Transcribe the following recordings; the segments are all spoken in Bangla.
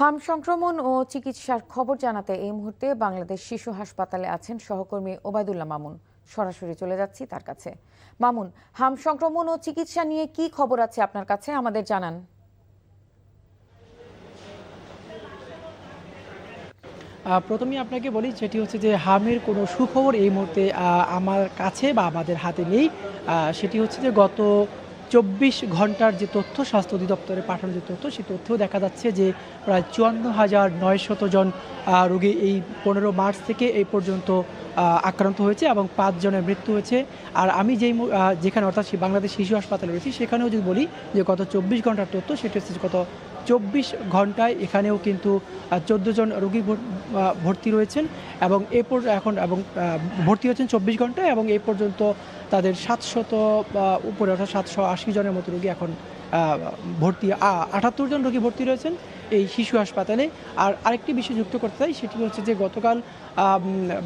হাম সংক্রমণ ও চিকিৎসার খবর জানাতে এই মুহূর্তে বাংলাদেশ শিশু হাসপাতালে আছেন সহকর্মী ওবায়দুল্লাহ মামুন। সরাসরি চলে যাচ্ছি তার কাছে। মামুন, হাম সংক্রমণ ও চিকিৎসা নিয়ে কি খবর আছে আপনার কাছে, আমাদের জানান। প্রথমেই আপনাকে বলি যেটি হচ্ছে যে হামের কোনো সুখবর এই মুহূর্তে আমার কাছে বা আমাদের হাতে নেই। সেটি হচ্ছে যে গত ২৪ ঘন্টার যে তথ্য স্বাস্থ্য অধিদপ্তরে পাঠানো যে তথ্য, সেই তথ্যেও দেখা যাচ্ছে যে প্রায় ৫৪,৯০০ জন রোগী এই ১৫ মার্চ থেকে এই পর্যন্ত আক্রান্ত হয়েছে এবং ৫ জনের মৃত্যু হয়েছে। আর আমি যেখানে অর্থাৎ বাংলাদেশ শিশু হাসপাতালে রয়েছি, সেখানেও যদি বলি যে গত ২৪ ঘন্টার তথ্য, সেটি হচ্ছে গত ২৪ ঘন্টায় এখানেও কিন্তু ১৪ জন রোগী ভর্তি রয়েছেন এবং ভর্তি হয়েছেন ২৪ ঘন্টায় এবং এই পর্যন্ত তাদের ৭০০ উপরে অর্থাৎ ৭৮০ জনের মতো রোগী এখন ভর্তি ৭৮ জন রোগী ভর্তি রয়েছেন এই শিশু হাসপাতালে। আর আরেকটি বিষয় যুক্ত করতে চাই, সেটি হচ্ছে যে গতকাল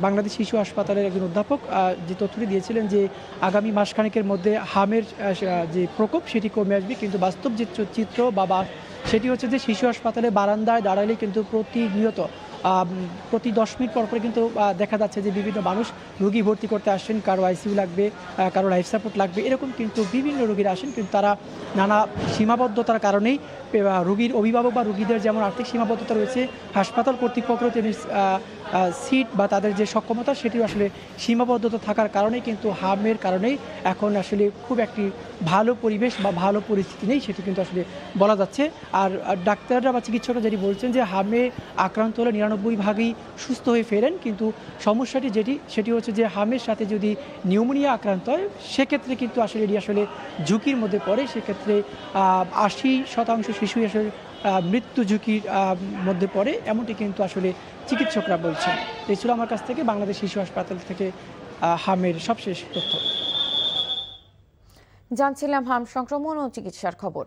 বাংলাদেশ শিশু হাসপাতালের একজন অধ্যাপক যে তথ্যটি দিয়েছিলেন যে আগামী মাসখানেকের মধ্যে হামের যে প্রকোপ সেটি কমে আসবে, কিন্তু বাস্তব যে চিত্র বা সেটি হচ্ছে যে শিশু হাসপাতালে বারান্দায় দাঁড়ালে কিন্তু প্রতিনিয়ত প্রতি ১০ মিনিট পর কিন্তু দেখা যাচ্ছে যে বিভিন্ন মানুষ রোগী ভর্তি করতে আসছেন, কারো আইসিইউ লাগবে, কারো লাইফ সাপোর্ট লাগবে, এরকম কিন্তু বিভিন্ন রোগীরা আসেন। কিন্তু তারা নানা সীমাবদ্ধতার কারণেই রোগীর অভিভাবক বা রোগীদের যেমন আর্থিক সীমাবদ্ধতা রয়েছে, হাসপাতাল কর্তৃপক্ষের তেমনি সিট বা তাদের যে সক্ষমতা সেটিও আসলে সীমাবদ্ধতা থাকার কারণেই কিন্তু হামের কারণেই এখন আসলে খুব একটি ভালো পরিবেশ বা ভালো পরিস্থিতি নেই, সেটি কিন্তু আসলে বলা যাচ্ছে। আর ডাক্তাররা বা চিকিৎসকরা যেটি বলছেন যে হামে আক্রান্ত হলে ৯৯ ভাগই সুস্থ হয়ে ফেরেন, কিন্তু সমস্যাটি সেটি হচ্ছে যে হামের সাথে যদি নিউমোনিয়া আক্রান্ত হয়, সেক্ষেত্রে কিন্তু আসলে এটি আসলে ঝুঁকির মধ্যে পড়ে। সেক্ষেত্রে ৮০% শিশুই আসলে মৃত্যু ঝুঁকির মধ্যে পড়ে, এমনটি কিন্তু আসলে চিকিৎসকরা বলছেন। এই ছিল আমার কাছ থেকে বাংলাদেশ শিশু হাসপাতাল থেকে হামের সবশেষ তথ্য। জানছিলাম হাম সংক্রমণ ও চিকিৎসার খবর।